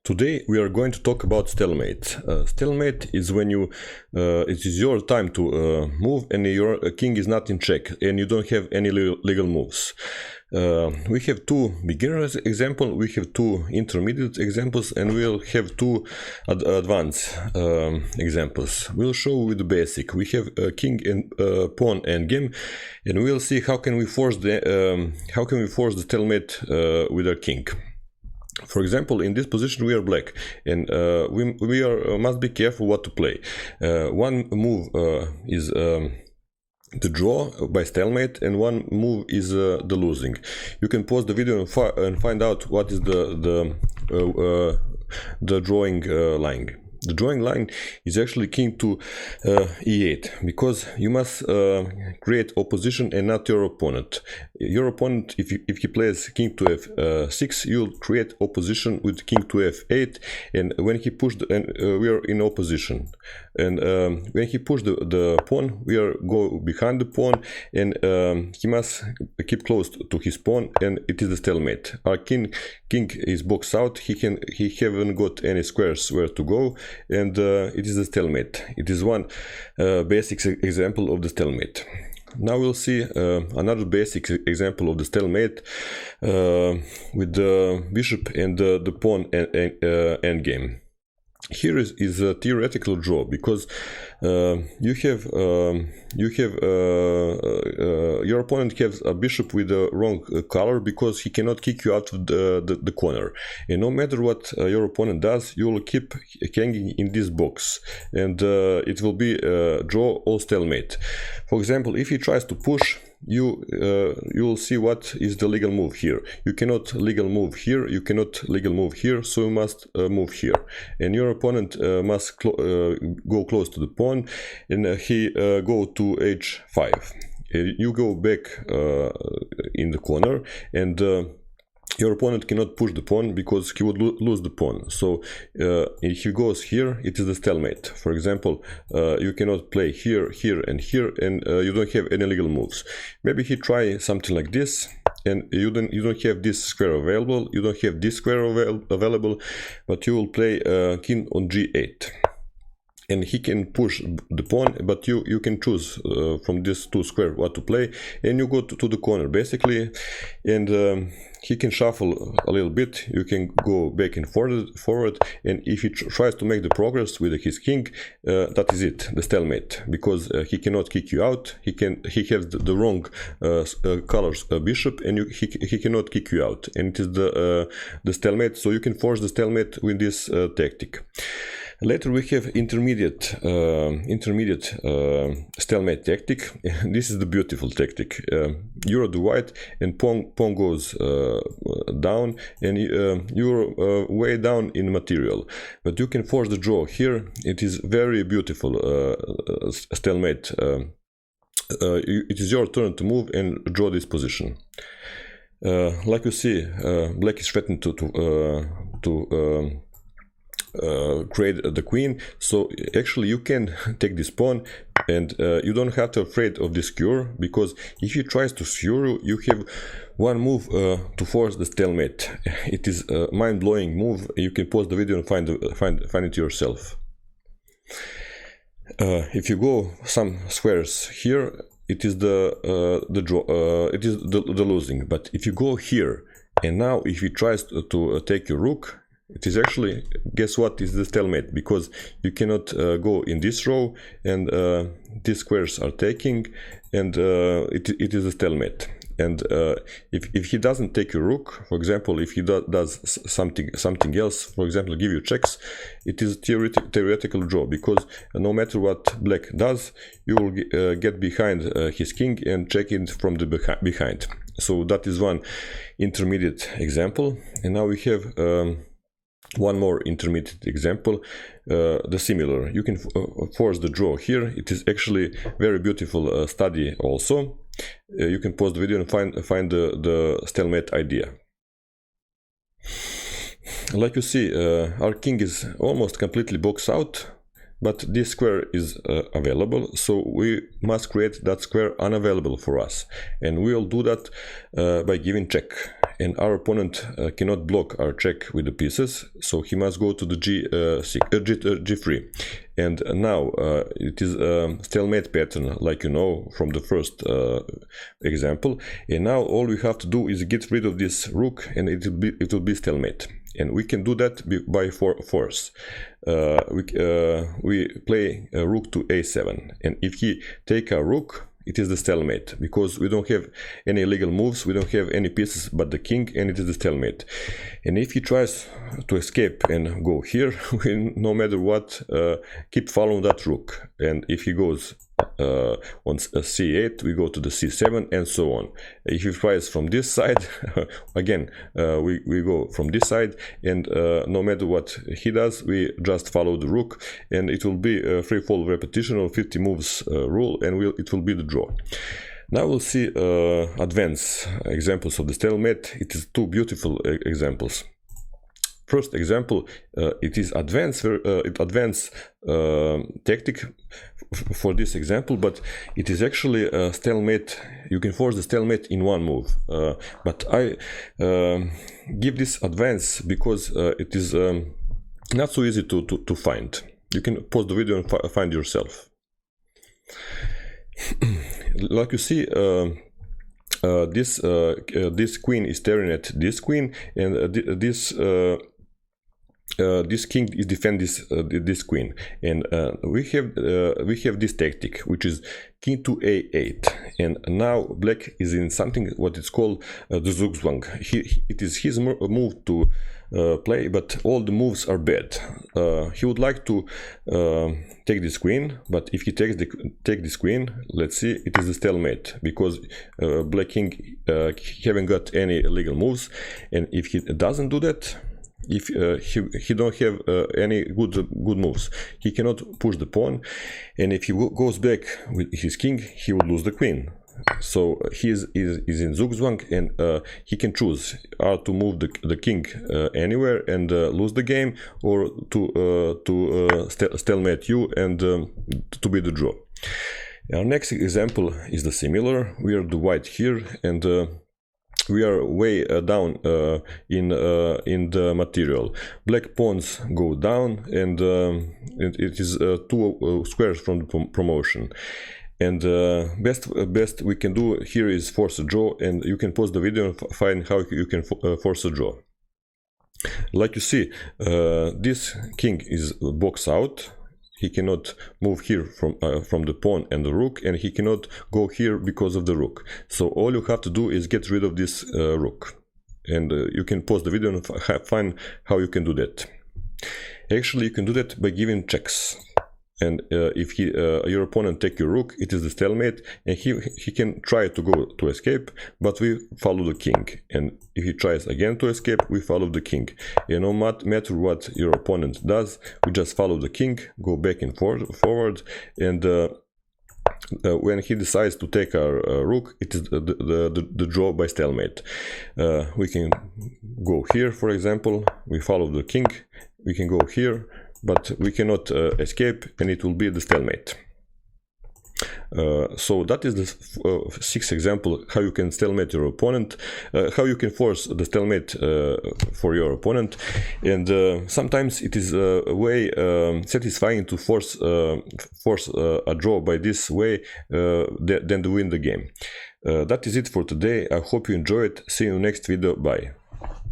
Today we are going to talk about stalemate. Stalemate is when it is your time to move and your king is not in check and you don't have any legal moves. We have two beginners examples, we have two intermediate examples, and we'll have two advanced examples. We'll show with the basic. We have king and pawn endgame, and we'll see how can we force the stalemate with our king. For example, in this position we are black, and we must be careful what to play. One move is the draw by stalemate, and one move is the losing. You can pause the video and find out what is the drawing line. The drawing line is actually king to e8, because you must create opposition and not your opponent. Your opponent, if he plays king to f6, you'll create opposition with king to f8, and when he pushed, we are in opposition. And when he pushed the pawn, we are go behind the pawn, and he must keep close to his pawn, and it is the stalemate. Our king is boxed out. He haven't got any squares where to go, and it is a stalemate. It is one basic example of the stalemate. Now we'll see another basic example of the stalemate with the bishop and the pawn endgame. Here is a theoretical draw, because your opponent has a bishop with the wrong color, because he cannot kick you out of the corner. And no matter what your opponent does, you will keep hanging in this box, and it will be draw or stalemate. For example, if he tries to push, you will see what is the legal move here. You cannot legal move here, you cannot legal move here, so you must move here, and your opponent must go close to the pawn, and he go to h5. You go back in the corner, and your opponent cannot push the pawn because he would lose the pawn. So if he goes here, it is the stalemate. For example, you cannot play here, here, and here, and you don't have any legal moves. Maybe he try something like this, and you don't have this square available, you don't have this square available, but you will play king on g8. And he can push the pawn, but you can choose from these two squares what to play, and you go to the corner basically, and he can shuffle a little bit. You can go back and forward, and if he tries to make the progress with his king, that is it, the stalemate, because he cannot kick you out. He has the wrong colors bishop, and he cannot kick you out, and it is the stalemate. So you can force the stalemate with this tactic. Later we have intermediate stalemate tactic. This is the beautiful tactic. You're the white, and pawn goes down, and you're way down in material. But you can force the draw here. It is very beautiful stalemate. It is your turn to move and draw this position. Like you see, black is threatened to create the queen, so actually you can take this pawn, and you don't have to afraid of this skewer, because if he tries to skewer you, you have one move to force the stalemate. It is a mind-blowing move. You can pause the video and find it yourself. If you go some squares here, it is the draw. It is the losing. But if you go here, and now if he tries to take your rook, it is actually, guess what, is the stalemate, because you cannot go in this row, and these squares are taking, and it is a stalemate. And if he doesn't take your rook, for example, if he does something else, for example, give you checks, it is theoretical draw, because no matter what black does, you will get behind his king and check it from the behind. So that is one intermediate example. And now we have one more intermediate example, the similar. You can force the draw here. It is actually very beautiful study also. You can pause the video and find the stalemate idea. Like you see, our king is almost completely boxed out, but this square is available, so we must create that square unavailable for us, and we'll do that by giving check. and our opponent cannot block our check with the pieces, so he must go to the G3. And now it is a stalemate pattern, like you know from the first example, and now all we have to do is get rid of this rook, and it will be stalemate. And we can do that by force. We play a rook to a7, and if he take a rook, it is the stalemate, because we don't have any legal moves, we don't have any pieces but the king, and it is the stalemate. And if he tries to escape and go here, we, no matter what, keep following that rook. And if he goes on c8, we go to the c7, and so on. If he tries from this side, again, we go from this side, and no matter what he does, we just follow the rook, and it will be a free-fall repetition of 50 moves rule, and it will be the draw. Now we'll see advanced examples of the stalemate. It is two beautiful examples. First example, it is advanced tactic for this example, but it is actually a stalemate. You can force the stalemate in one move, but I give this advance because it is not so easy to find. You can pause the video and find yourself. Like you see, this queen is staring at this queen, and this king is defend this queen, and we have this tactic, which is king to a8, and now black is in something what is called the Zugzwang. It is his move to play, but all the moves are bad. He would like to take this queen, but if he take this queen, let's see, it is a stalemate, because black king haven't got any legal moves, and if he doesn't do that, if he don't have any good moves, he cannot push the pawn, and if he goes back with his king, he will lose the queen. So he is in Zugzwang, and he can choose to move the king anywhere and lose the game, or to stalemate you and to be the draw. Our next example is the similar. We are the white here, and we are way down in the material. Black pawns go down, and it is 2 squares from the promotion. And best we can do here is force a draw, and you can pause the video and find how you can force a draw. Like you see, this king is boxed out. He cannot move here from the pawn and the rook, and he cannot go here because of the rook. So all you have to do is get rid of this rook, and you can pause the video and find how you can do that. Actually, you can do that by giving checks. And if your opponent take your rook, it is the stalemate, and he can try to escape, but we follow the king. And if he tries again to escape, we follow the king. And no matter what your opponent does, we just follow the king, go back and forward, and when he decides to take our rook, it is the draw by stalemate. We can go here, for example, we follow the king, we can go here, but we cannot escape, and it will be the stalemate. So that is the 6th example, how you can stalemate your opponent, how you can force the stalemate for your opponent, and sometimes it is way satisfying to force a draw by this way than to win the game. That is it for today. I hope you enjoyed. See you next video. Bye.